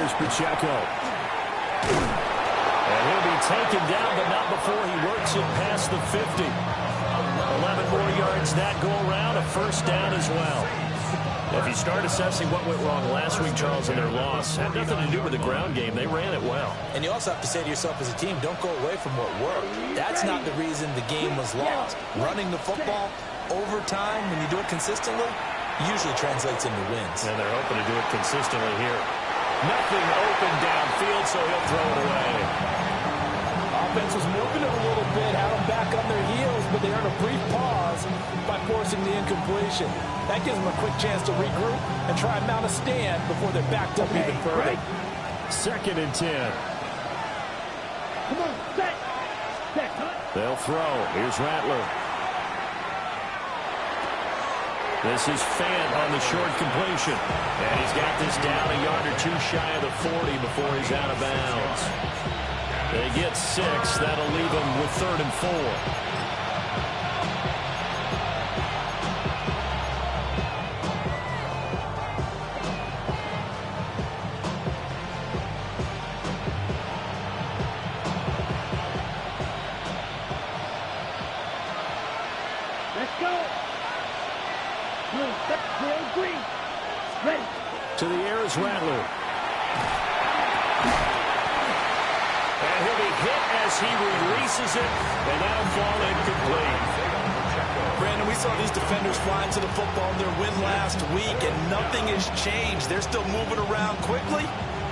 Here's Pacheco. And he'll be taken down, but not before he works it past the 50. 11 more yards that go around, a first down as well. If you start assessing what went wrong last week, Charles, in their loss, had nothing to do with the ground game. They ran it well. And you also have to say to yourself as a team, don't go away from what worked. That's not the reason the game was lost. Running the football over time, when you do it consistently, usually translates into wins. And they're hoping to do it consistently here. Nothing open downfield, so he'll throw it away. Offense was moving it a little bit, had them back on their heels, but they earned a brief pause by forcing the incompletion. That gives them a quick chance to regroup and try and mount a stand before they're backed up even further. Second and 10. Come on, set. They'll throw. Here's Rattler. This is Fant on the short completion. And he's got this down a yard or two shy of the 40 before he's out of bounds. They get 6. That'll leave them with 3rd and 4. Let's go. Green, green. Ready. To the air is Rattler. And he'll be hit as he releases it, and that'll fall incomplete. Brandon, we saw these defenders flying to the football in their win last week, and nothing has changed. They're still moving around quickly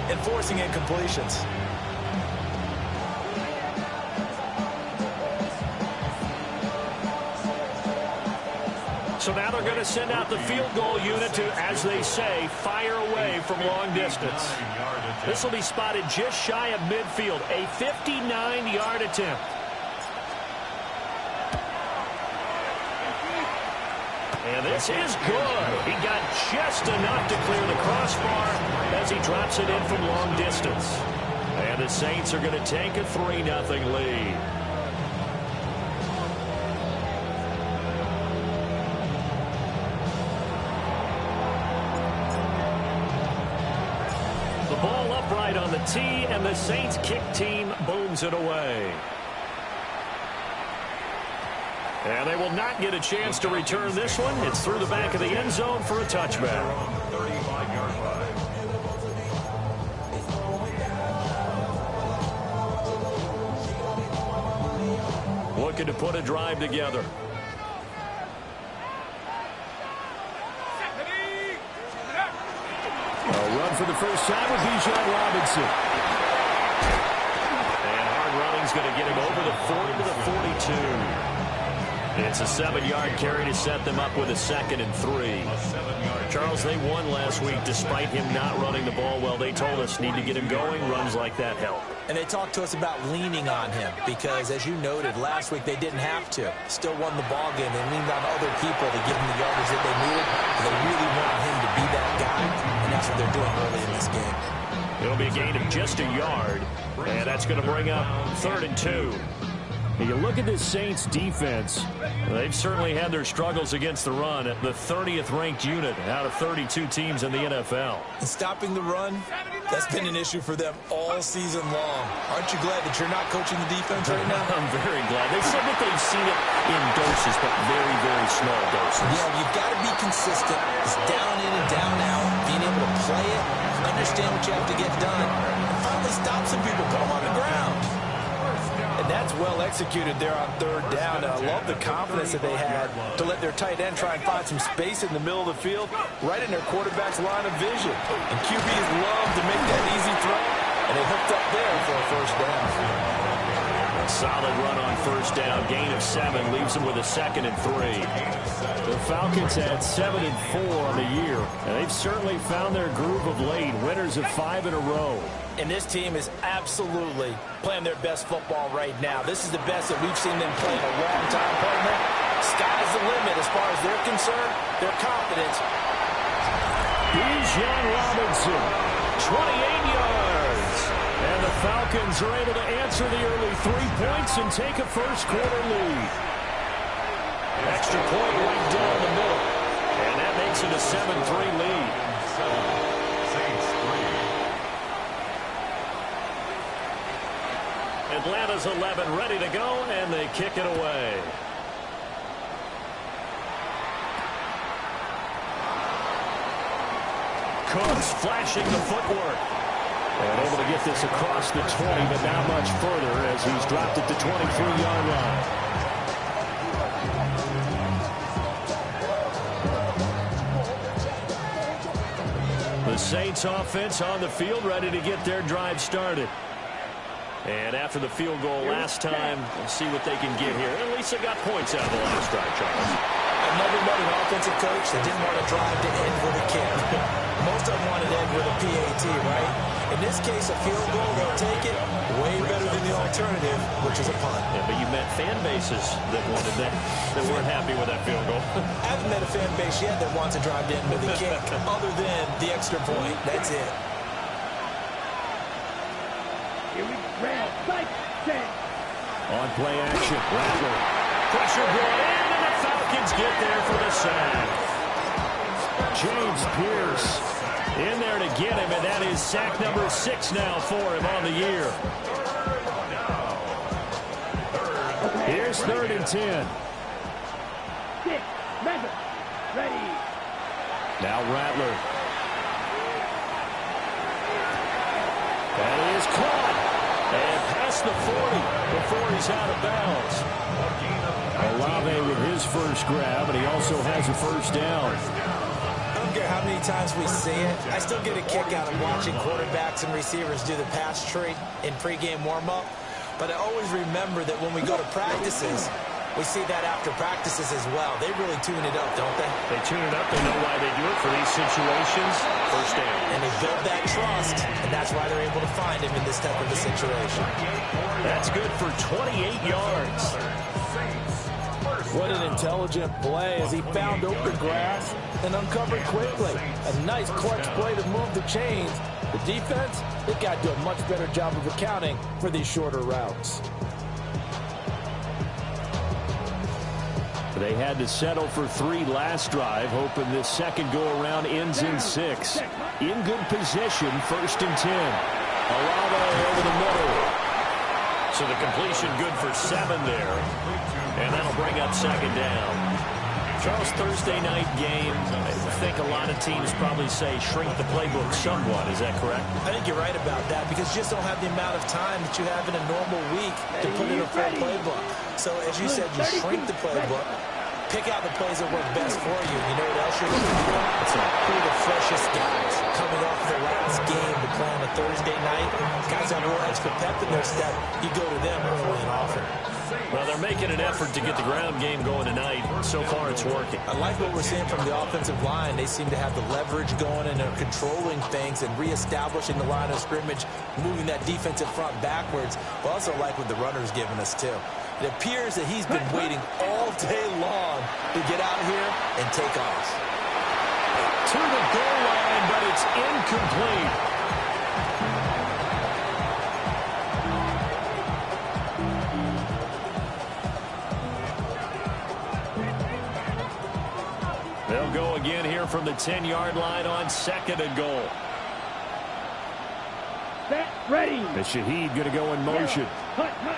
and forcing incompletions. So now they're going to send out the field goal unit to, as they say, fire away from long distance. This will be spotted just shy of midfield, a 59-yard attempt. And this is good. He got just enough to clear the crossbar as he drops it in from long distance. And the Saints are going to take a 3-0 lead. The ball upright on the tee, and the Saints kick team booms it away. And they will not get a chance to return this one. It's through the back of the end zone for a touchback. 35-yard line. Looking to put a drive together. A run for the first time with Bijan Robinson. And hard running's going to get him over the 40 to the 42. It's a 7-yard carry to set them up with a 2nd and 3. Charles, they won last week despite him not running the ball well. They told us need to get him going. Runs like that help. And they talked to us about leaning on him because, as you noted, last week they didn't have to. Still won the ball game. They leaned on other people to give him the yardage that they needed. They really wanted him to be that guy, and that's what they're doing early in this game. It'll be a gain of just a yard, and that's going to bring up 3rd and 2. You look at this Saints defense, they've certainly had their struggles against the run. The 30th ranked unit out of 32 teams in the NFL. And stopping the run, that's been an issue for them all season long. Aren't you glad that you're not coaching the defense right now? I'm very glad. They said that they've seen it in doses, but very, very small doses. Yeah, you've got to be consistent. It's down in and down out, being able to play it, understand what you have to get done, and finally stop some people, put them on the ground. And that's well executed there on 3rd down. And I love the confidence that they had to let their tight end try and find some space in the middle of the field, right in their quarterback's line of vision. And QBs love to make that easy throw, and they hooked up there for a first down. A solid run on 1st down. Gain of 7 leaves them with a 2nd and 3. The Falcons had 7 and 4 on the year, and they've certainly found their groove of late. Winners of 5 in a row. And this team is absolutely playing their best football right now. This is the best that we've seen them play in a long time, partner. Sky's the limit as far as they're concerned. Their confidence. Bijan Robinson, 28 yards. And the Falcons are able to answer the early 3 points and take a first-quarter lead. Extra point right down the middle. And that makes it a 7-3 lead. Atlanta's 11 ready to go, and they kick it away. Cooks flashing the footwork. And able to get this across the 20, but not much further as he's dropped it to 23-yard line. The Saints offense on the field, ready to get their drive started. And after the field goal last time, we'll see what they can get here. At least they got points out of the last drive, Charles. Another modern offensive coach that didn't want to drive to end with a kick. Most of them wanted to end with a PAT, right? In this case, a field goal, they'll take it. Way better than the alternative, which is a punt. Yeah, but you met fan bases that wanted that weren't happy with that field goal. I haven't met a fan base yet that wants to drive to end with a kick, other than the extra point. That's it. Here we go. Right, set. On play action, Rattler. Pressure brought in, and the Falcons get there for the sack. James Pierce in there to get him, and that is sack number 6 now for him on the year. Here's 3rd and 10. 6, measure, ready. Now Rattler. That is caught. And past the 40 before he's out of bounds. Olave with his first grab, and he also has a first down. I don't care how many times we see it. I still get a kick out of watching quarterbacks and receivers do the pass tree in pregame warm-up. But I always remember that when we go to practices, we see that after practices as well. They really tune it up, don't they? They tune it up. They know why they do it for these situations. First down. And they build that trust, and that's why they're able to find him in this type of a situation. That's good for 28 yards. What an intelligent play as he found open grass and uncovered quickly. A nice clutch play to move the chains. The defense, they got to do a much better job of accounting for these shorter routes. They had to settle for 3 last drive, hoping this second go-around ends in 6. In good position, 1st and 10. Olave over the middle. So the completion good for 7 there. And that'll bring up 2nd down. Charles, Thursday night game, I think a lot of teams probably say shrink the playbook somewhat. Is that correct? I think you're right about that because you just don't have the amount of time that you have in a normal week to put in a full playbook. So as you said, you shrink the playbook, pick out the plays that work best for you. You know what else you're going to be doing? Who are the freshest guys coming off the last game to play on a Thursday night? Guys have a little extra pep in their step. You go to them early and often. Well, they're making an effort to get the ground game going tonight. So far, it's working. I like what we're seeing from the offensive line. They seem to have the leverage going, and they're controlling things and reestablishing the line of scrimmage, moving that defensive front backwards. But also like what the runner's giving us, too. It appears that he's been waiting all day long to get out here and take off. To the goal line, but it's incomplete. They'll go again here from the 10-yard line on 2nd and goal. Set, ready. And Shaheed going to go in motion. Hut, hut.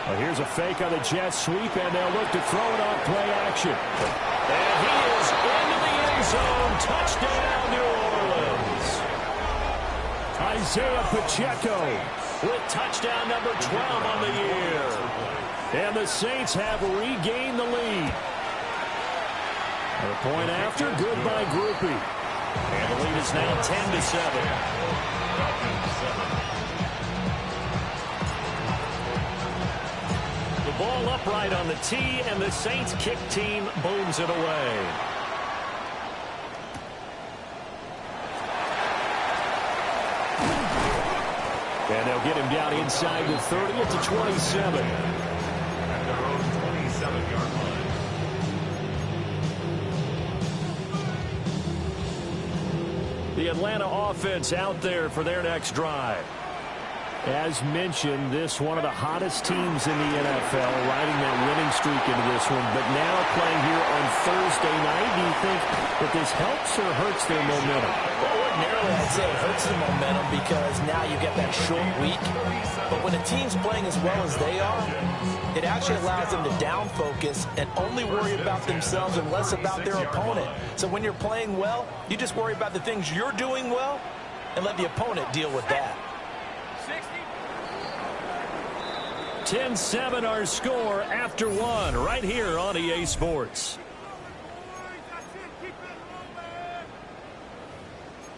Well, here's a fake on the jet sweep, and they'll look to throw it on play action. And he is into the end zone. Touchdown, New Orleans. Isaiah Pacheco with touchdown number 12 on the year. And the Saints have regained the lead. A point after, good by Groupie. And the lead is now 10-7. The ball upright on the tee, and the Saints kick team booms it away. And they'll get him down inside the 30 at the 27. At their own 27-yard line. The Atlanta offense out there for their next drive. As mentioned, this one of the hottest teams in the NFL, riding that winning streak into this one. But now playing here on Thursday night, do you think that this helps or hurts their momentum? Well, ordinarily, I'd say it hurts the momentum because now you get that short week. But when a team's playing as well as they are, it actually allows them to down focus and only worry about themselves and less about their opponent. So when you're playing well, you just worry about the things you're doing well and let the opponent deal with that. 10-7 our score after one right here on EA Sports.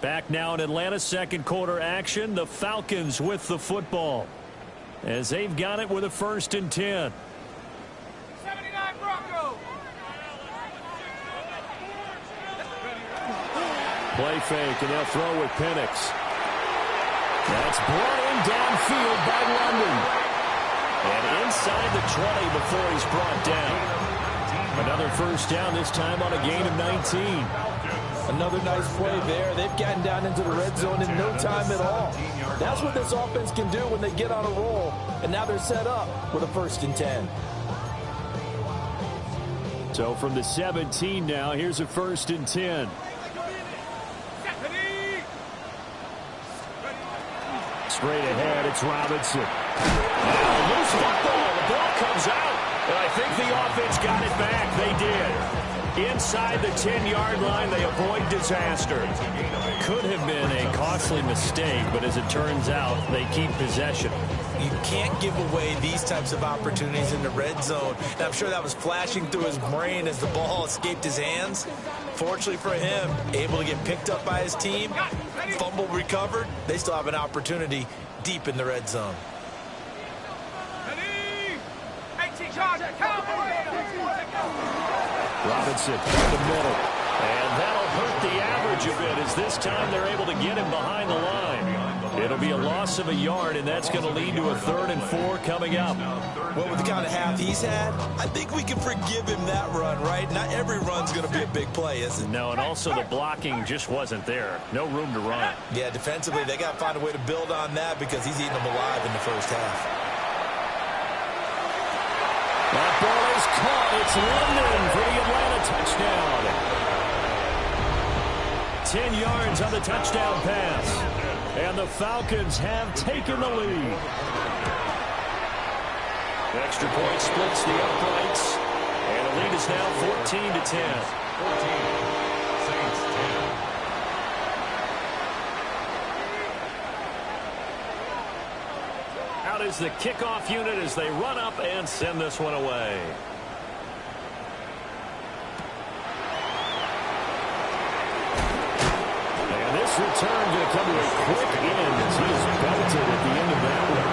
Back now in Atlanta, second quarter action. The Falcons with the football as they've got it with a 1st and 10. 79 Broncos. Play fake, and they'll throw with Penix. That's brought in downfield by London. And inside the 20 before he's brought down. Another 1st down, this time on a gain of 19. Another nice play there. They've gotten down into the red zone in no time at all. That's what this offense can do when they get on a roll. And now they're set up with a 1st and 10. So from the 17 now, here's a 1st and 10. Straight ahead, it's Robinson. Now, loose football. The ball comes out. And I think the offense got it back. They did. Inside the 10-yard line, they avoid disaster. Could have been a costly mistake, but as it turns out, they keep possession. You can't give away these types of opportunities in the red zone. And I'm sure that was flashing through his brain as the ball escaped his hands. Fortunately for him, able to get picked up by his team, fumble recovered. They still have an opportunity deep in the red zone. Robinson in the middle. And that'll hurt the average a bit as this time they're able to get him behind the line. It'll be a loss of a yard, and that's going to lead to a 3rd and 4 coming up. Well, with the kind of half he's had, I think we can forgive him that run, right? Not every run's going to be a big play, is it? No, and also the blocking just wasn't there. No room to run. Yeah, defensively, they got to find a way to build on that because he's eating them alive in the 1st half. That ball is caught. It's London for the Atlanta touchdown. 10 yards on the touchdown pass. And the Falcons have taken the lead. Extra point splits the uprights. And the lead is now 14-10. 14. Saints 10. Out is the kickoff unit as they run up and send this one away. And this return going to come to a quick end as he is belted at the end of that one.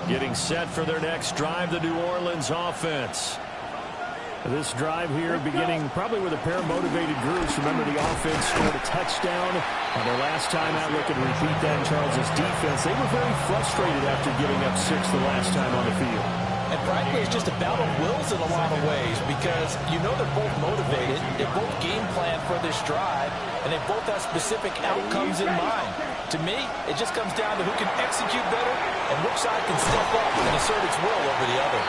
Getting set for their next drive, the New Orleans offense. This drive here beginning probably with a pair of motivated groups. Remember, the offense scored a touchdown on their last time out. Looking to repeat that in Charles' defense. They were very frustrated after giving up 6 the last time on the field. And frankly, it's just a battle of wills in a lot of ways because you know they're both motivated. They both game plan for this drive, and they both have specific outcomes in mind. To me, it just comes down to who can execute better and which side can step up and assert its will over the other.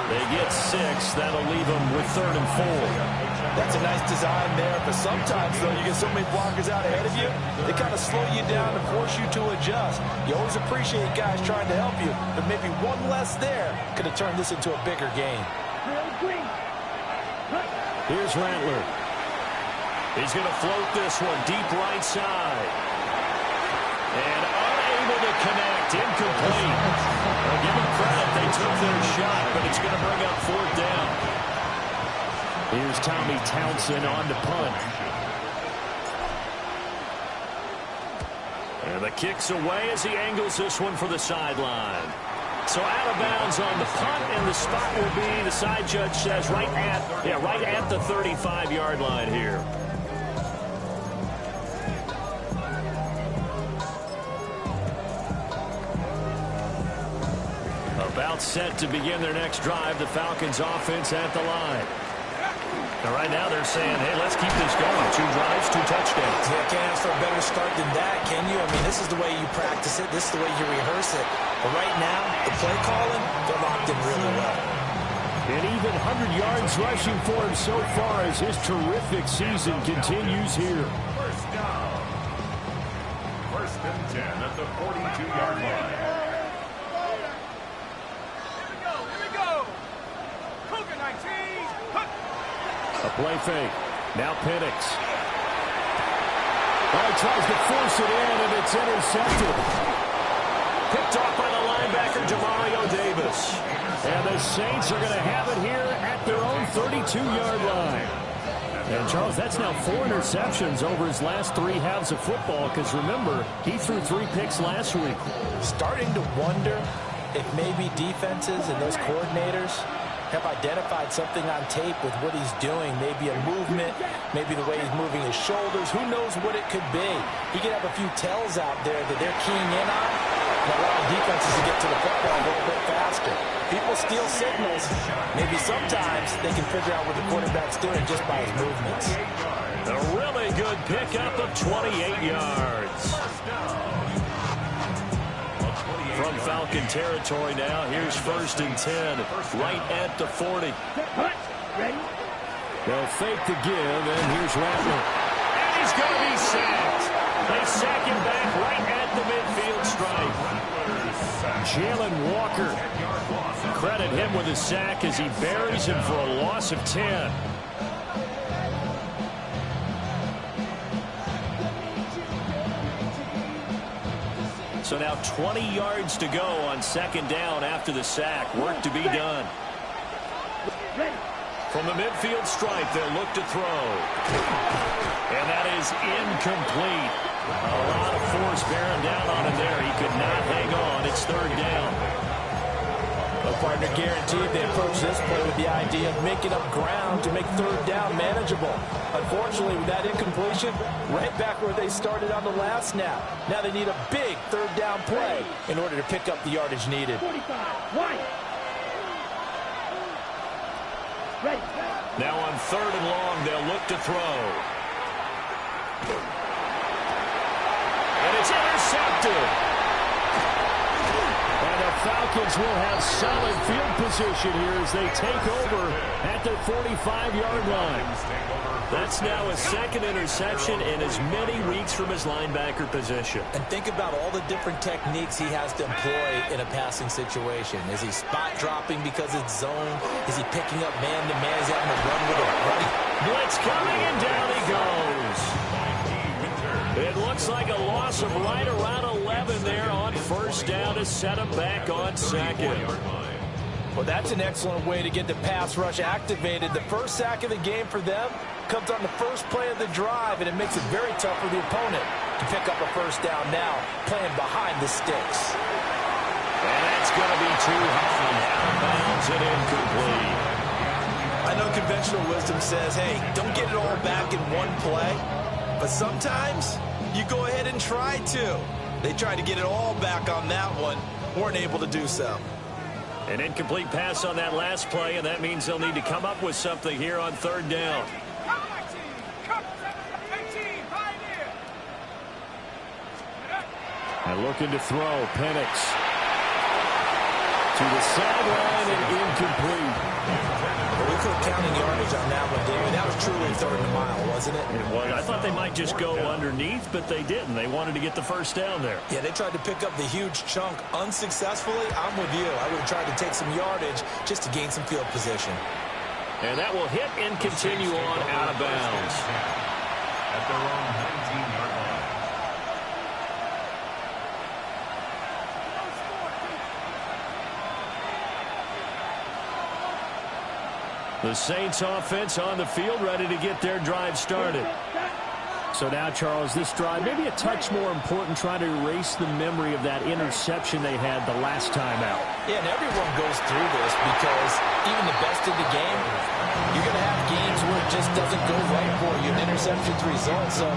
They get 6. That'll leave them with 3rd and 4. That's a nice design there, but sometimes, though, you get so many blockers out ahead of you, they kind of slow you down and force you to adjust. You always appreciate guys trying to help you, but maybe one less there could have turned this into a bigger game. Here's Rattler. He's going to float this one deep right side. And unable to connect. Incomplete. Well, give them credit. They took their shot, but it's going to bring up 4th down. Here's Tommy Townsend on to punt. And the kick's away as he angles this one for the sideline. So out of bounds on the punt, and the spot will be, the side judge says, right at the 35-yard line here. About set to begin their next drive. The Falcons offense at the line. Now, right now they're saying, hey, let's keep this going. 2 drives, 2 touchdowns. Yeah, can't ask for a better start than that, can you? I mean, this is the way you practice it. This is the way you rehearse it. But right now, the play calling, they're locked in really well. And even 100 yards rushing for him so far as his terrific season continues here. First down. First and 10 at the 42-yard line. Here we go. Cougar 19. A play fake. Now Penix. Oh, he tries to force it in, and it's intercepted. Picked off by the linebacker, Jamario Davis. And the Saints are going to have it here at their own 32-yard line. And, Charles, that's now 4 interceptions over his last 3 halves of football, because, remember, he threw 3 picks last week. Starting to wonder if maybe defenses and those coordinators have identified something on tape with what he's doing. Maybe a movement, maybe the way he's moving his shoulders. Who knows what it could be? He could have a few tells out there that they're keying in on and allow defenses to get to the football a little bit faster. People steal signals. Maybe sometimes they can figure out what the quarterback's doing just by his movements. A really good pickup of 28 yards. From Falcon territory now, here's 1st and 10, right at the 40. Ready? They'll fake the give, and here's Rattler. And he's going to be sacked. They sack him back right at the midfield stripe. Jalen Walker. Credit him with a sack as he buries him for a loss of 10. So now 20 yards to go on 2nd down after the sack. Work to be done. From the midfield stripe, they'll look to throw. And that is incomplete. A lot of force bearing down on him there. He could not hang on. It's 3rd down. A partner guaranteed they approach this play with the idea of making up ground to make 3rd down manageable. Unfortunately, with that incompletion, right back where they started on the last snap. Now they need a big 3rd down play in order to pick up the yardage needed. 45. Right. Ready. Now on 3rd and long, they'll look to throw. And it's intercepted. And the Falcons will have solid field position here as they take over at their 45-yard line. That's now a 2nd interception in as many weeks from his linebacker position. And think about all the different techniques he has to employ in a passing situation. Is he spot dropping because it's zone? Is he picking up man-to-man? Is he having to run with a running? Blitz coming, and down he goes. It looks like a loss of right around 11 there on 1st down to set him back on 2nd. Well, that's an excellent way to get the pass rush activated. The first sack of the game for them comes on the first play of the drive, and it makes it very tough for the opponent to pick up a 1st down now, playing behind the sticks. And that's going to be too high. Out of bounds and incomplete. I know conventional wisdom says, hey, don't get it all back in one play, but sometimes you go ahead and try to. They tried to get it all back on that one, weren't able to do so. An incomplete pass on that last play, and that means they'll need to come up with something here on 3rd down. And looking to throw, Penix. To the sideline and incomplete. Well, we quit counting yardage on that one, David. That was truly 3rd and a mile, wasn't it? It was. I thought they might just go underneath, but they didn't. They wanted to get the 1st down there. Yeah, they tried to pick up the huge chunk unsuccessfully. I'm with you. I would have tried to take some yardage just to gain some field position. And that will hit and continue on out of bounds. At their own 19-yard line. The Saints offense on the field, ready to get their drive started. So now, Charles, this drive, maybe a touch more important, trying to erase the memory of that interception they had the last time out. Yeah, and everyone goes through this because even the best in the game, you're going to have games where it just doesn't go right for you. An interception's result. So,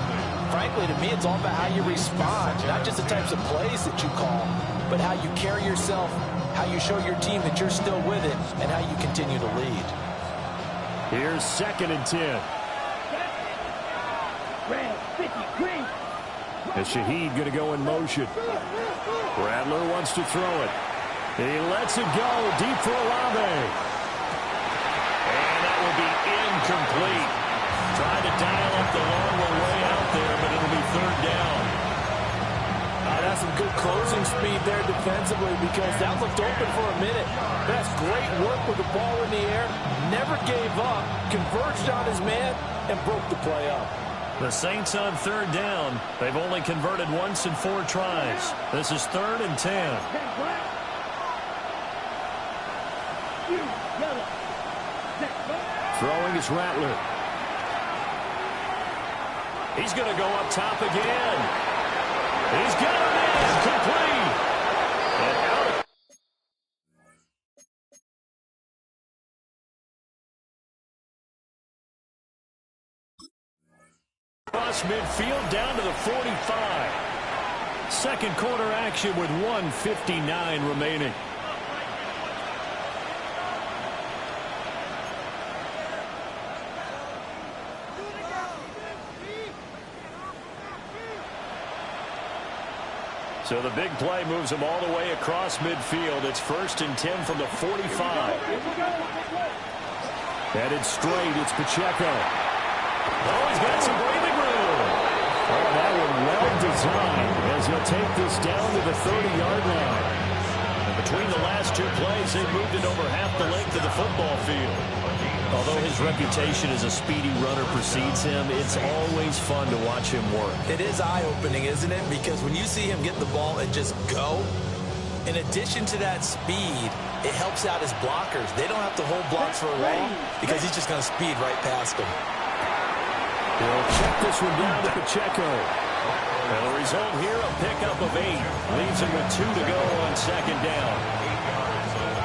frankly, to me, it's all about how you respond, not just the types of plays that you call. but how you carry yourself, how you show your team that you're still with it, and how you continue to lead. Here's 2nd and 10. Red 50, green. As Shaheed going to go in motion. Rattler wants to throw it. He lets it go deep for Olave. And that will be incomplete. Trying to dial up the long way out there, but it'll be 3rd down. That's some good closing speed there defensively because that looked open for a minute. That's great work with the ball in the air. Never gave up, converged on his man, and broke the play up. The Saints on 3rd down. They've only converted once in 4 tries. This is 3rd and 10. Throwing is Rattler. He's going to go up top again. He's got it in. Complete. And out. Across midfield down to the 45. 2nd quarter action with 1:59 remaining. So the big play moves him all the way across midfield. It's 1st and 10 from the 45. Headed straight, it's Pacheco. Oh, he's got some breathing room. Oh, that one well designed as he'll take this down to the 30-yard line. And between the last 2 plays, they've moved it over half the length of the football field. Although his reputation as a speedy runner precedes him, it's always fun to watch him work. It is eye-opening, isn't it? Because when you see him get the ball and just go, in addition to that speed, it helps out his blockers. They don't have to hold blocks for long because he's just going to speed right past them. He'll check this one down to Pacheco. And the result here, a pickup of 8. Leaves him with 2 to go on 2nd down.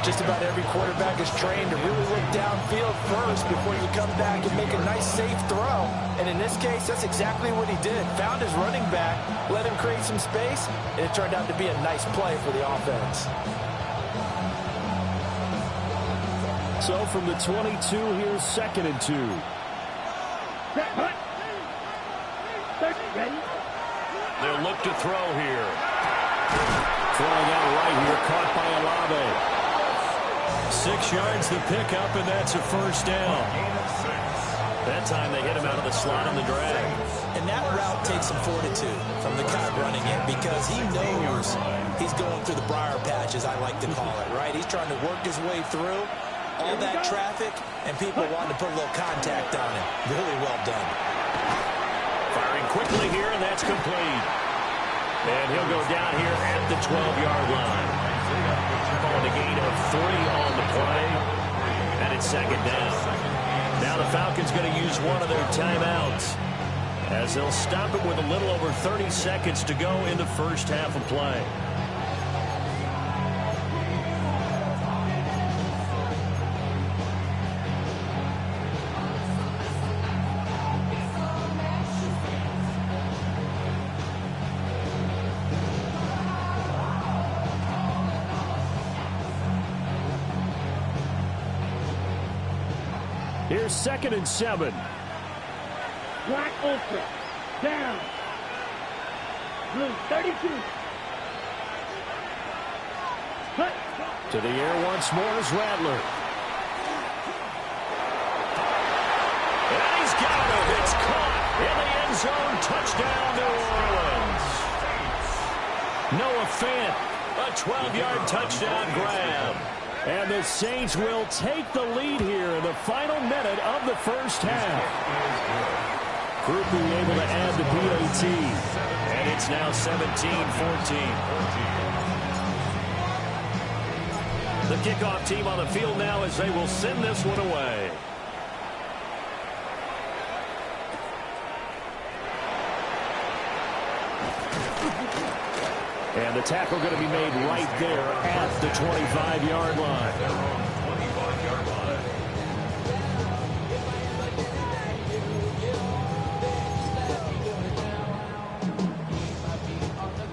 Just about every quarterback is trained to really look downfield first before you come back and make a nice, safe throw. And in this case, that's exactly what he did. Found his running back, let him create some space, and it turned out to be a nice play for the offense. So from the 22, here's 2nd and 2. Ready? They'll look to throw here. Throwing out right here, caught by Olave. 6 yards the pickup, and that's a 1st down. That time they hit him out of the slot on the drag. And that route takes some fortitude from the guy running it because he knows he's going through the briar patch, as I like to call it, right? He's trying to work his way through all that traffic, and people wanting to put a little contact on him. Really well done. Firing quickly here, and that's complete. And he'll go down here at the 12-yard line. Calling a gain of 3 on the play, and it's 2nd down. Now the Falcons going to use one of their timeouts as they'll stop it with a little over 30 seconds to go in the first half of play. Here's 2nd and 7. Black Ultra. Down. Blue 32. Cut. To the air once more is Rattler. And he's got it. It's caught in the end zone. Touchdown, New Orleans. Noah Fant, a 12-yard touchdown grab. And the Saints will take the lead here in the final minute of the first half. Group being able to add the PAT. And it's now 17-14. The kickoff team on the field now as they will send this one away. And the tackle going to be made right there at the 25-yard line.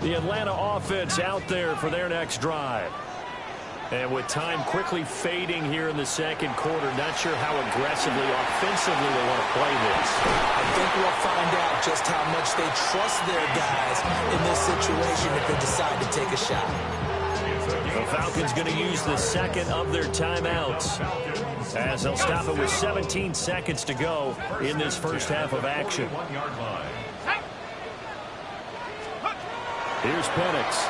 The Atlanta offense out there for their next drive. And with time quickly fading here in the second quarter, not sure how aggressively, offensively they want to play this. I think we'll find out just how much they trust their guys in this situation if they decide to take a shot. The Falcons going to use the second of their timeouts as they'll stop it with 17 seconds to go in this first half of action. Here's Penix.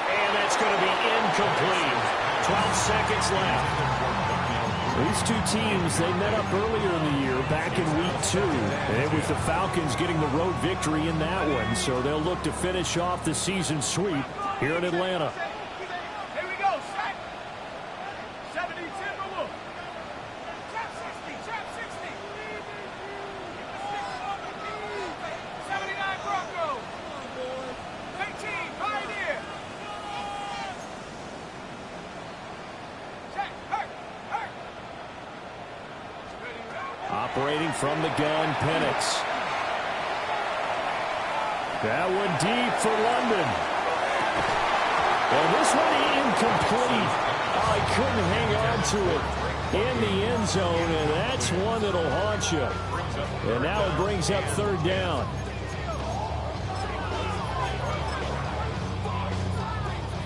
And that's going to be incomplete. 12 seconds left. These two teams, they met up earlier in the year, back in week 2. And with the Falcons getting the road victory in that one, so they'll look to finish off the season sweep here in Atlanta. Here we go, set. 70 Timberwolves. Trap 60, trap 60. 79 Broncos. 18 Pioneer. Check, hurt. Operating from the gun, Penix. That one deep for London. And this one incomplete. Oh, he couldn't hang on to it in the end zone, and that's one that'll haunt you. And now it brings up third down.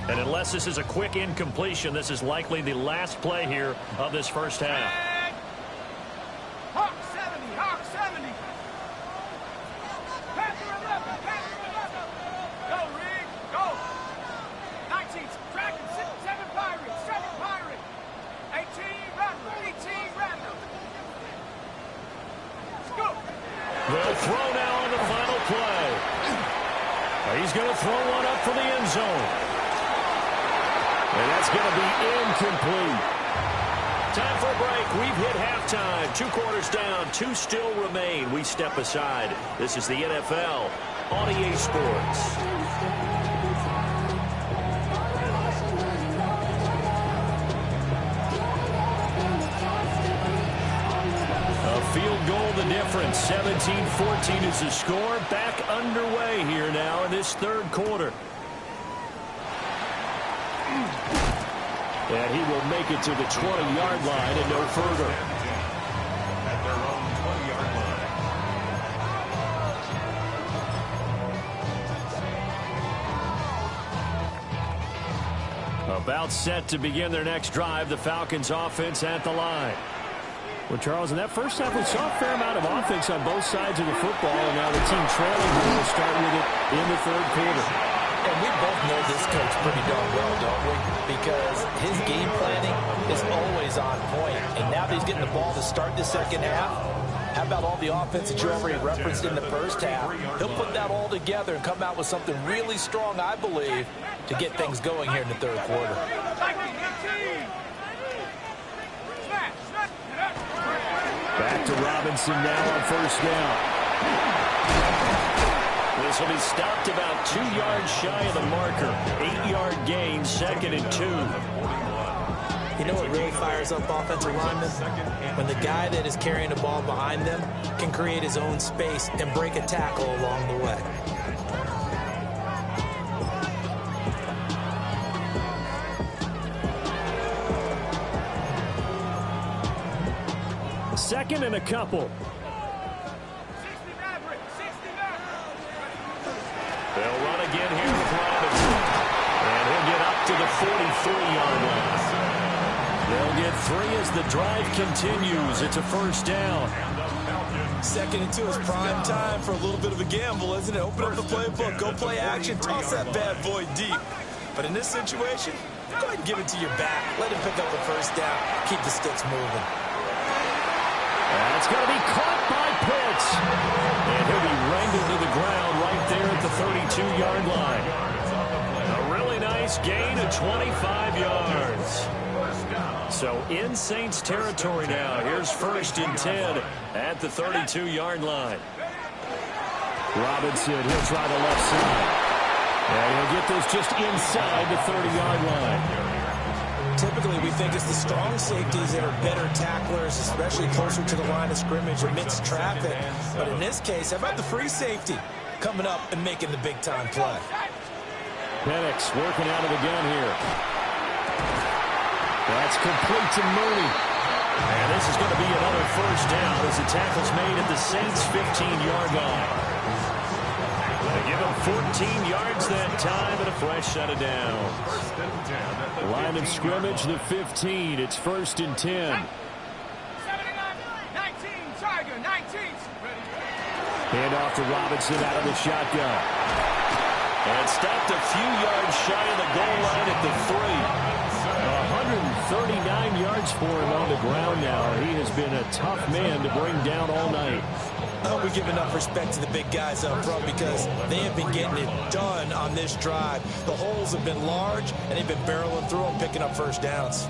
And unless this is a quick incompletion, this is likely the last play here of this first half. Hawk 70, Hawk 70. Panther 11, Panther 11. Go, Rig, go. 19, Dragon, 7 Pirates, 7 Pirates. 18, Rattler, 18, Rattler. Go. They'll throw now on the final play. He's going to throw one up for the end zone. And that's going to be incomplete. Time for a break. We've hit halftime. 2 quarters down. 2 still remain. We step aside. This is the NFL on EA Sports. A field goal the difference. 17-14 is the score. Back underway here now in this third quarter. And he will make it to the 20-yard line and no further. At their own 20-yard line. About set to begin their next drive, the Falcons offense at the line. Well, Charles, in that first half, we saw a fair amount of offense on both sides of the football, and now the team trailing will start with it in the third quarter. And we both know this coach pretty darn well, don't we? Because his game planning is always on point. And now that he's getting the ball to start the second half, how about all the offense that you already referenced in the first half? He'll put that all together and come out with something really strong, I believe, to get things going here in the third quarter. Back to Robinson now on first down. This will be stopped about 2 yards shy of the marker. 8-yard gain, 2nd and 2. You know what really fires up offensive linemen? When the guy that is carrying the ball behind them can create his own space and break a tackle along the way. Second and a couple. They'll run again here with Robinson. And he'll get up to the 43-yard line. They'll get 3 as the drive continues. It's a first down. 2nd and 2 is prime time for a little bit of a gamble, isn't it? Open up the playbook, go play action, toss that bad boy deep. But in this situation, go ahead and give it to your back. Let him pick up the first down. Keep the sticks moving. That's going to be caught by Pitts. And he'll be wrangled to the ground right there at the 32-yard line. A really nice gain of 25 yards. So in Saints territory now. Here's 1st and 10 at the 32-yard line. Robinson, he'll try the left side. And he'll get this just inside the 30-yard line. Typically, we think it's the strong safeties that are better tacklers, especially closer to the line of scrimmage amidst traffic. But in this case, how about the free safety coming up and making the big-time play? Penix working out of the gun here. That's complete to Mooney. And this is going to be another first down as the tackle's made at the Saints' 15-yard line. They give him 14 yards that time and a fresh set of downs. Line of scrimmage, the 15. It's 1st and 10. 19, Tiger, 19. Hand off to Robinson out of the shotgun. And stopped a few yards shy of the goal line at the 3. 139 yards for him on the ground now. He has been a tough man to bring down all night. I hope we give enough respect to the big guys up front because they have been getting it done on this drive. The holes have been large, and they've been barreling through them, picking up first downs.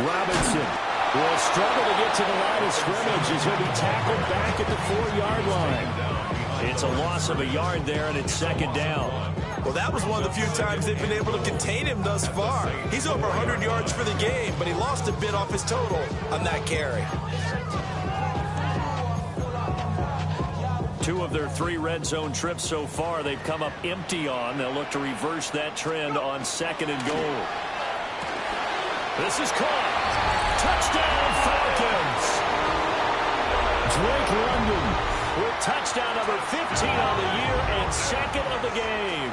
Robinson will struggle to get to the line of scrimmage as he'll be tackled back at the 4-yard line. It's a loss of a yard there, and it's 2nd down. Well, that was one of the few times they've been able to contain him thus far. He's over 100 yards for the game, but he lost a bit off his total on that carry. 2 of their 3 red zone trips so far they've come up empty on. They'll look to reverse that trend on 2nd and goal. This is caught. Touchdown, Falcons. Drake London with touchdown number 15 on the year and 2nd of the game.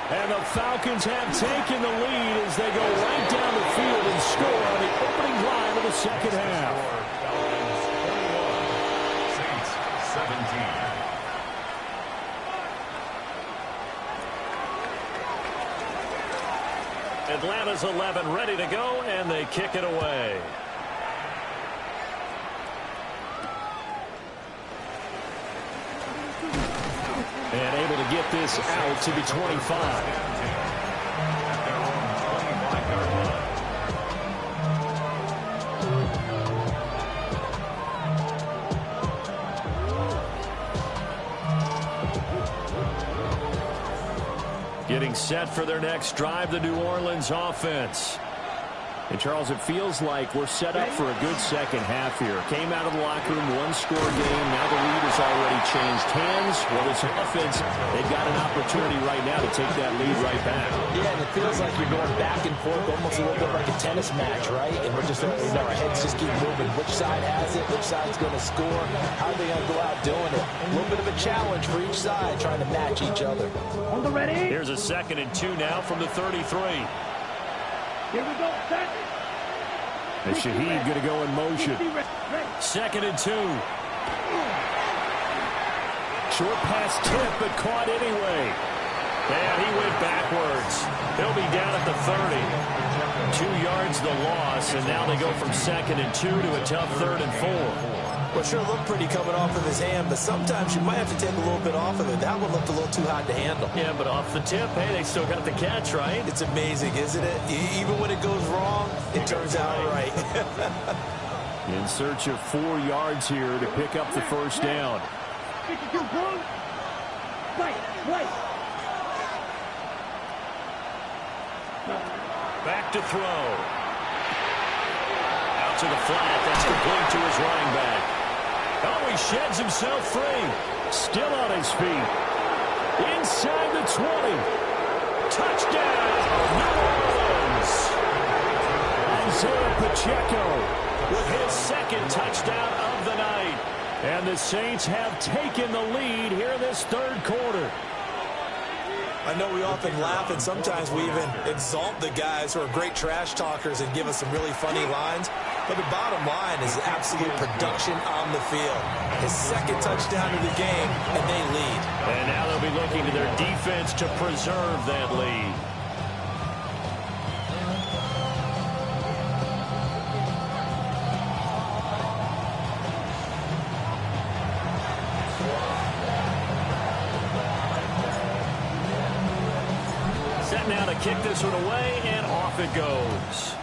And the Falcons have taken the lead as they go right down the field and score on the opening drive of the second half. Saints 17. Atlanta's 11 ready to go, and they kick it away. And able to get this out to the 25. Getting set for their next drive, the New Orleans offense. And, Charles, it feels like we're set up for a good second half here. Came out of the locker room, one-score game. Now the lead has already changed hands. Well, this offense, they've got an opportunity right now to take that lead right back. Yeah, and it feels like you're going back and forth, almost a little bit like a tennis match, right? And we're just, our heads just keep moving. Which side has it? Which side's going to score? How are they going to go out doing it? A little bit of a challenge for each side, trying to match each other. On the ready. Here's a 2nd and 2 now from the 33. Here we go, set. And Shaheed going to go in motion. 2nd and 2. Short pass tip, but caught anyway. And he went backwards. He'll be down at the 30. 2 yards the loss, and now they go from 2nd and 2 to a tough 3rd and 4. Well, sure looked pretty coming off of his hand, but sometimes you might have to take a little bit off of it. That one looked a little too hot to handle. Yeah, but off the tip, hey, they still got the catch, right? It's amazing, isn't it? Even when it goes wrong, it turns out right. In search of 4 yards here to pick up the first down. 52 points. Wait. Back to throw. Out to the flat. That's complete to his running back. Oh, he sheds himself free. Still on his feet. Inside the 20. Touchdown, New Orleans. Isaiah Pacheco with his 2nd touchdown of the night. And the Saints have taken the lead here in this 3rd quarter. I know we often laugh, and sometimes we even exalt the guys who are great trash talkers and give us some really funny lines. But the bottom line is absolute production on the field. His 2nd touchdown of the game, and they lead. And now they'll be looking to their defense to preserve that lead. Set now to kick this one away, and off it goes.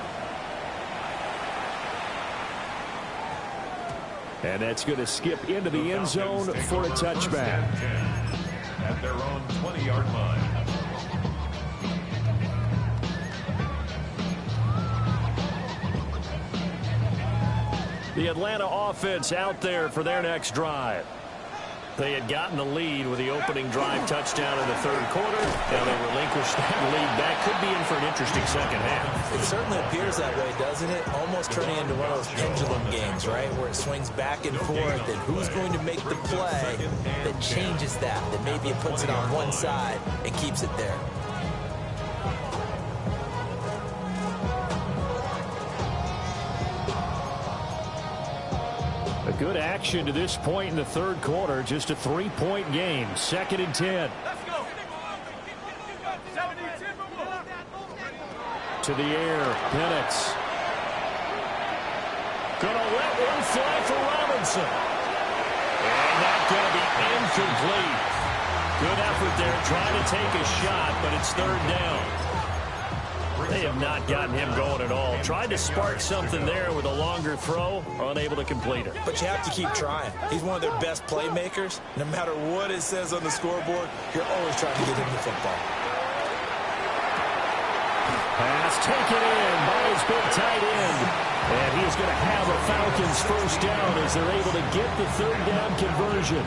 And that's going to skip into the end zone for a touchback. At their own 20-yard line. The Atlanta offense out there for their next drive. They had gotten the lead with the opening drive touchdown in the third quarter. Now they relinquished that lead. That could be in for an interesting second half. It certainly appears that way, doesn't it? Almost turning into one of those pendulum games, right, where it swings back and forth, and who's going to make the play that changes that maybe it puts it on one side and keeps it there. A good action to this point in the third quarter. Just a 3-point game. 2nd and 10. Let's go. To the air. Penix. Gonna let one fly for Robinson. And that's going to be incomplete. Good effort there trying to take a shot, but it's third down. They have not gotten him going at all. Tried to spark something there with a longer throw, unable to complete it. But you have to keep trying. He's one of their best playmakers. No matter what it says on the scoreboard, you're always trying to get him the football. Pass taken in by his big tight end. And he's going to have a Falcons first down as they're able to get the third down conversion.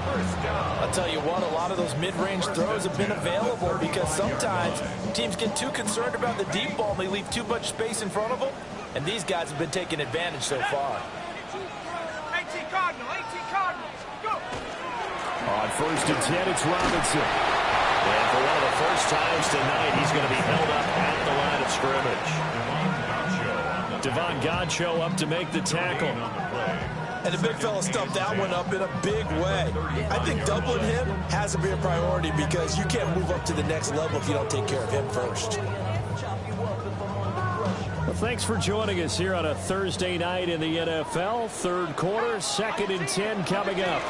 I'll tell you what, a lot of those mid-range throws have been available because sometimes teams get too concerned about the deep ball and they leave too much space in front of them. And these guys have been taking advantage so far. 18 Cardinals, go! On 1st and 10, it's Robinson. And for one of the first times tonight, he's going to be held up at the line of scrimmage. Devon Godchaux up to make the tackle. And the big fella stumped that one up in a big way. I think doubling him has to be a priority because you can't move up to the next level if you don't take care of him first. Well, thanks for joining us here on a Thursday night in the NFL. Third quarter, 2nd and 10 coming up.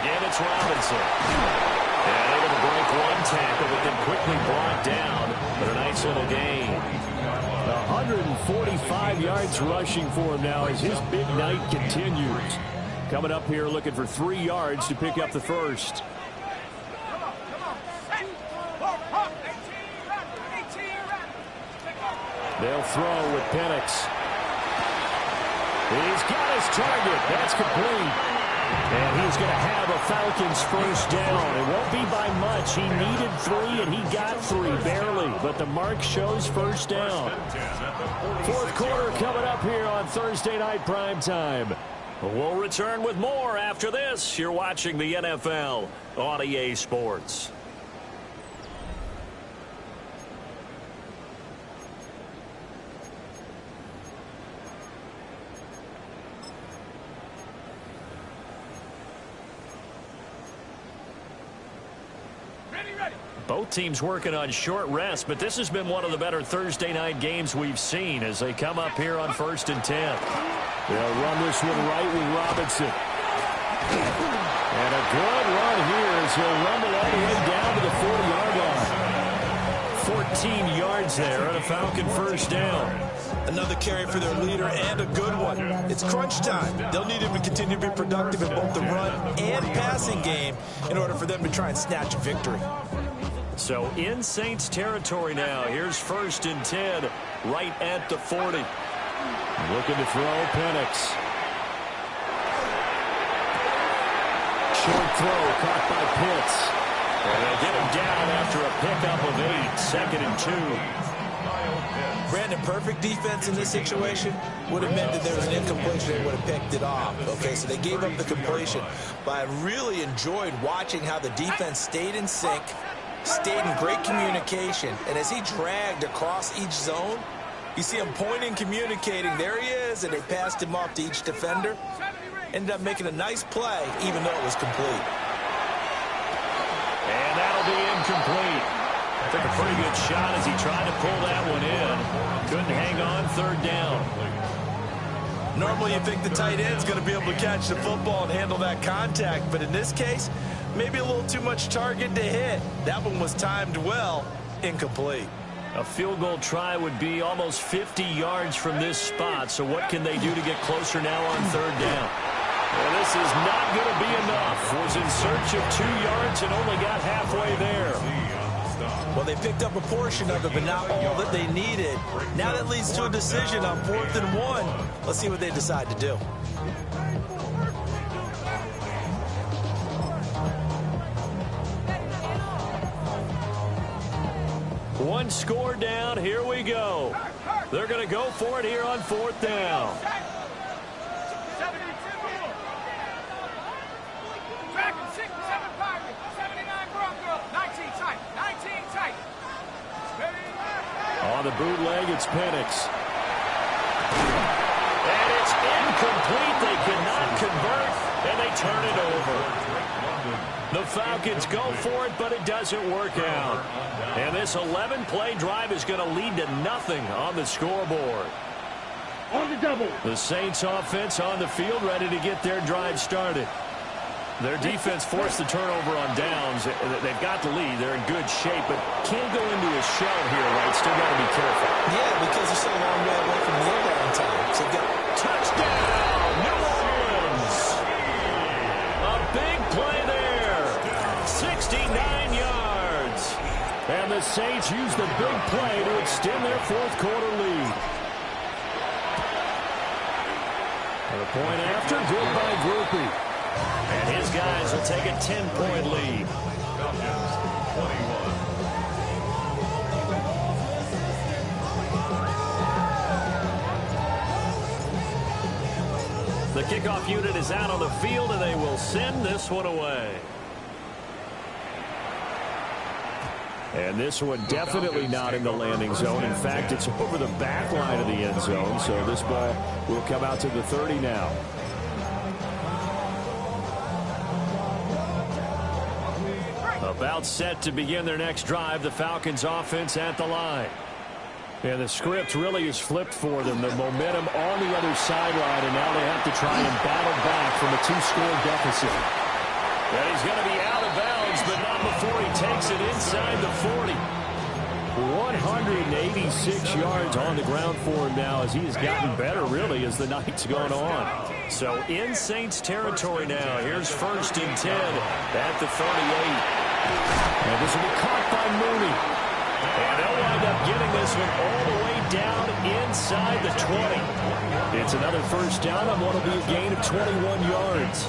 Again, it's Robinson. And able to break one tackle, but then quickly brought down. But a nice little gain. 145 yards rushing for him now as his big night continues. Coming up here looking for 3 yards to pick up the first. They'll throw with Penix. He's got his target. That's complete. And he's going to have a Falcons first down. It won't be by much. He needed 3, and he got 3, barely. But the mark shows first down. Fourth quarter coming up here on Thursday Night Primetime. We'll return with more after this. You're watching the NFL on EA Sports. Both teams working on short rest, but this has been one of the better Thursday night games we've seen as they come up here on 1st and 10. They'll run this one right with Robinson. And a good run here as he'll rumble all the way down to the 40-yard line. 14 yards there and a Falcon first down. Another carry for their leader and a good one. It's crunch time. They'll need him to continue to be productive in both the run and passing game in order for them to try and snatch a victory. So in Saints territory now. Here's 1st and 10 right at the 40. Looking to throw Penix. Short throw caught by Pitts. And they'll get him down after a pickup of 8. 2nd and 2. Brandon, perfect defense in this situation would have meant that there was an incompletion. They would have picked it off. Okay, so they gave up the completion. But I really enjoyed watching how the defense stayed in sync, stayed in great communication, and as he dragged across each zone, you see him pointing, communicating. There he is, and they passed him off to each defender. Ended up making a nice play, even though it was complete. And that'll be incomplete. Took a pretty good shot as he tried to pull that one in. Couldn't hang on, 3rd down. Normally you think the tight end's going to be able to catch the football and handle that contact, but in this case, maybe a little too much target to hit. That one was timed well, incomplete. A field goal try would be almost 50 yards from this spot, so what can they do to get closer now on 3rd down? Well, this is not going to be enough. Was in search of 2 yards and only got halfway there. Well, they picked up a portion of it, but not all that they needed. Now that leads to a decision on 4th and 1. Let's see what they decide to do. One score down. Here we go. They're going to go for it here on 4th down. On the bootleg, it's Penix. And it's incomplete. They could not convert, and they turn it over. The Falcons go for it, but it doesn't work out. And this 11-play drive is going to lead to nothing on the scoreboard. On the double. The Saints offense on the field, ready to get their drive started. Their defense forced the turnover on downs. They've got the lead. They're in good shape, but can't go into a shell here, right? Still got to be careful. Yeah, because they're still a long way away from the end line time. So they've got touchdown, New Orleans. A big play there. 69 yards. And the Saints use the big play to extend their fourth quarter lead. And a point after, good by Groupie. And his guys will take a 10-point lead. The kickoff unit is out on the field, and they will send this one away. And this one definitely not in the landing zone. In fact, it's over the back line of the end zone, so this ball will come out to the 30 now. About set to begin their next drive, the Falcons offense at the line. And the script really is flipped for them. The momentum on the other sideline, and now they have to try and battle back from a 2-score deficit. And he's going to be out of bounds, but not before he takes it inside the 40. 186 yards on the ground for him now as he has gotten better, really, as the night's gone on. So in Saints territory now. Here's 1st and 10 at the 38. And this will be caught by Mooney. And they'll wind up getting this one all the way down inside the 20. It's another first down on what will be a gain of 21 yards.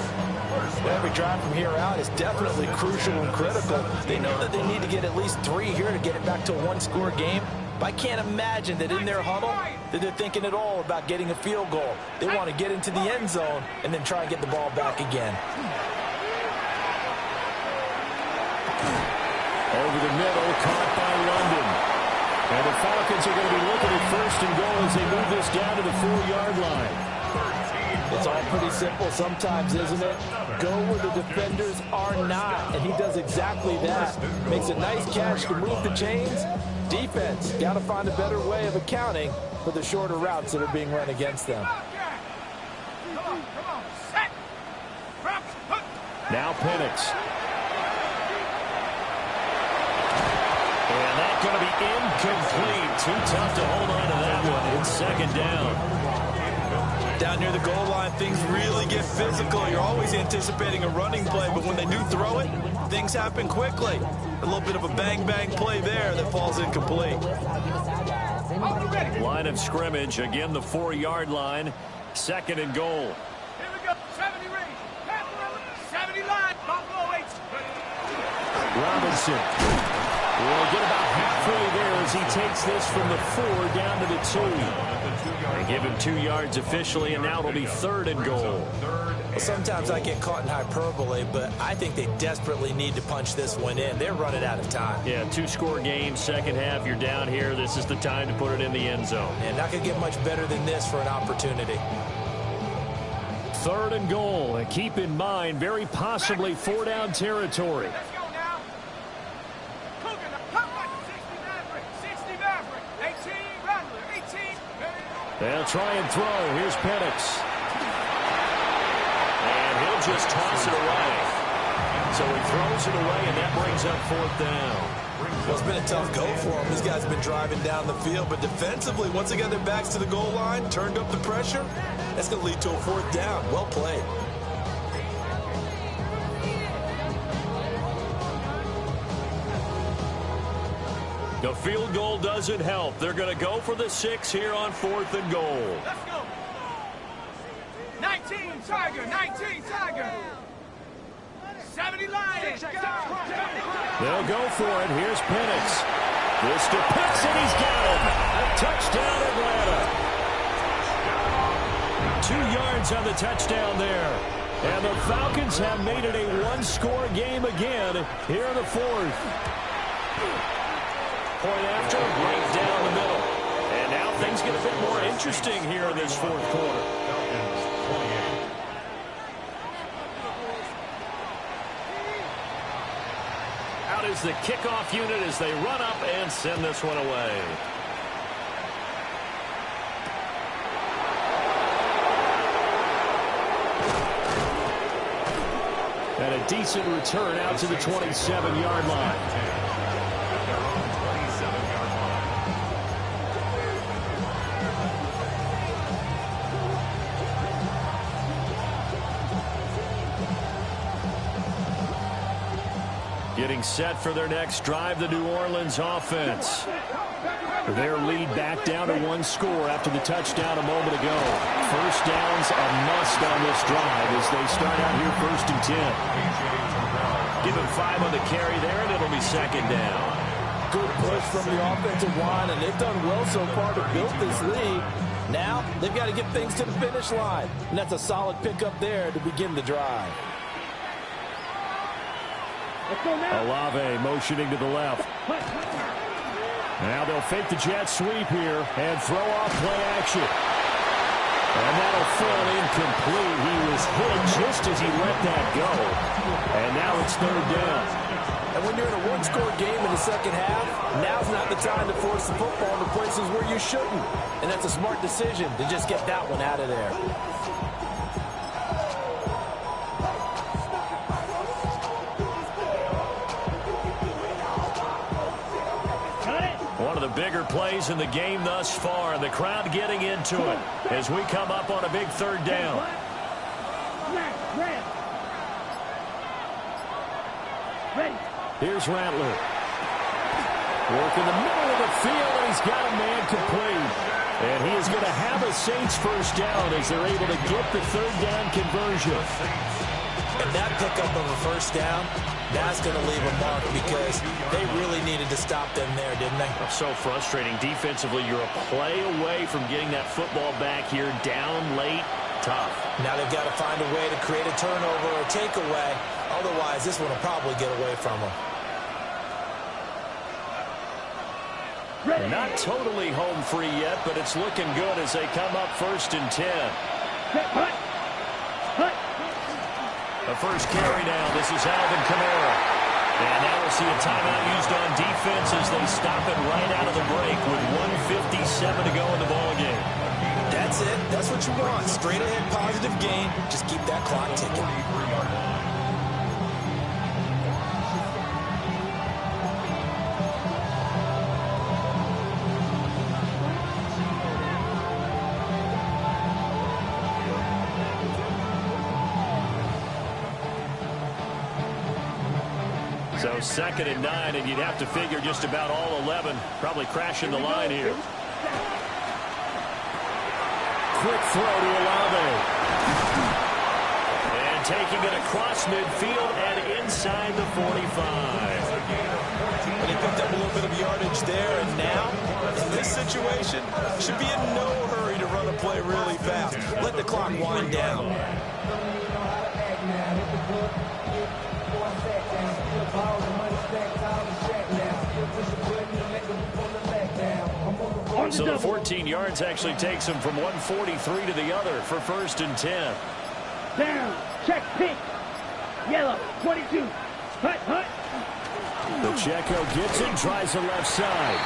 Every drive from here out is definitely crucial and critical. They know that they need to get at least 3 here to get it back to a 1-score game. But I can't imagine that in their huddle that they're thinking at all about getting a field goal. They want to get into the end zone and then try and get the ball back again. Over the middle, caught by London. And the Falcons are going to be looking at 1st and goal as they move this down to the 4-yard line. It's all pretty simple sometimes, isn't it? Go where the defenders are not, and he does exactly that. Makes a nice catch to move the chains. Defense, got to find a better way of accounting for the shorter routes that are being run against them. Now Penix. And that's going to be incomplete. Too tough to hold on to that one. It's 2nd down. Down near the goal line, things really get physical. You're always anticipating a running play, but when they do throw it, things happen quickly. A little bit of a bang-bang play there that falls incomplete. Line of scrimmage, again the 4-yard line. 2nd and goal. Here we go. 70 range. 70 line. Buffalo 8. Robinson will get about halfway there as he takes this from the 4 down to the 2. They give him 2 yards officially, and now it'll be 3rd and goal. Well, sometimes I get caught in hyperbole, but I think they desperately need to punch this one in. They're running out of time. Yeah, 2-score game, second half. You're down here. This is the time to put it in the end zone. And not going to get much better than this for an opportunity. 3rd and goal. And keep in mind, very possibly 4-down territory. Let's go now. Cougar, come on. 60 Maverick. 60 Maverick. 18 Rattler. 18. They'll try and throw. Here's Penix. And he'll just toss it away. So he throws it away, and that brings up 4th down. Well, it's been a tough go for them. These guys have been driving down the field, but defensively, once they got their backs to the goal line, turned up the pressure, that's going to lead to a 4th down. Well played. The field goal doesn't help. They're going to go for the 6 here on 4th and goal. Let's go. 19 Tiger, 19 Tiger. 70 Lions. They'll go for it. Here's Penix. This to Pitts, and he's got him. A touchdown, Atlanta. 2 yards on the touchdown there. And the Falcons have made it a one-score game again here in the 4th. Point after, right down the middle. And now things get a bit more interesting here in this 4th quarter. Out is the kickoff unit as they run up and send this one away. And a decent return out to the 27-yard line. Getting set for their next drive, the New Orleans offense. Their lead back down to 1 score after the touchdown a moment ago. First down's a must on this drive as they start out here 1st and 10. Give him 5 on the carry there, and it'll be 2nd down. Good push from the offensive line, and they've done well so far to build this lead. Now they've got to get things to the finish line, and that's a solid pickup there to begin the drive. Olave motioning to the left. Now they'll fake the jet sweep here and throw off play action. And that'll fall incomplete. He was hit just as he let that go. And now it's 3rd down. And when you're in a one-score game in the second half, now's not the time to force the football to places where you shouldn't. And that's a smart decision to just get that one out of there. One of the bigger plays in the game thus far. The crowd getting into it as we come up on a big 3rd down. Here's Rattler. Working the middle of the field, and he's got a man complete. And he is going to have a Saints first down as they're able to get the 3rd down conversion. And that pickup of a first down, that's going to leave a mark because they really needed to stop them there, didn't they? So frustrating. Defensively, you're a play away from getting that football back here down late. Tough. Now they've got to find a way to create a turnover or takeaway. Otherwise, this one will probably get away from them. Not totally home free yet, but it's looking good as they come up 1st and 10. The first carry now. This is Alvin Kamara. And now we'll see a timeout used on defense as they stop it right out of the break with 1:57 to go in the ballgame. That's it. That's what you want. Straight ahead positive gain. Just keep that clock ticking. So 2nd and 9, and you'd have to figure just about all 11 probably crashing the line here. Quick throw to Olave. And taking it across midfield and inside the 45. And he picked up a little bit of yardage there, and now, in this situation, should be in no hurry to run a play really fast. Let the clock wind down. So the 14 yards actually takes him from 143 to the other for 1st and 10. Down. Check pink. Yellow. 22. Hut, hut. Pacheco gets it, tries the left side.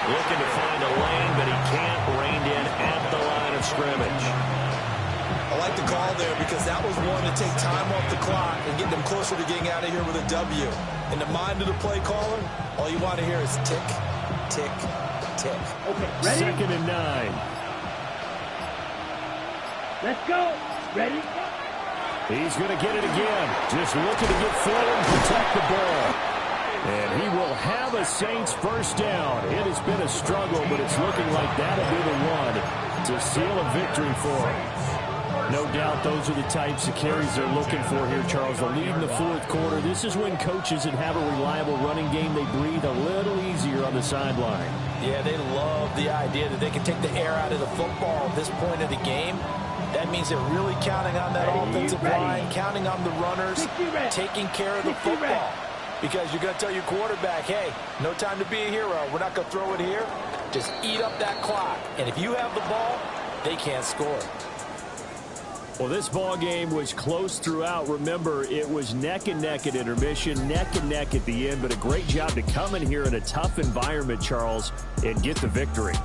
Looking to find a lane, but he can't. Reined in at the line of scrimmage. I like the call there because that was one to take time off the clock and get them closer to getting out of here with a W. In the mind of the play caller, all you want to hear is tick, tick, tick. Okay, ready? 2nd and 9. Let's go. Ready? He's going to get it again. Just looking to get forward and protect the ball. And he will have a Saints first down. It has been a struggle, but it's looking like that'll be the one to seal a victory for him. No doubt those are the types of carries they're looking for here, Charles. The lead in the fourth quarter. This is when coaches that have a reliable running game, they breathe a little easier on the sideline. Yeah, they love the idea that they can take the air out of the football at this point of the game. That means they're really counting on that offensive line, counting on the runners, taking care of the football. Because you're going to tell your quarterback, hey, no time to be a hero. We're not going to throw it here. Just eat up that clock. And if you have the ball, they can't score. Well, this ball game was close throughout. Remember, it was neck and neck at intermission, neck and neck at the end, but a great job to come in here in a tough environment, Charles, and get the victory.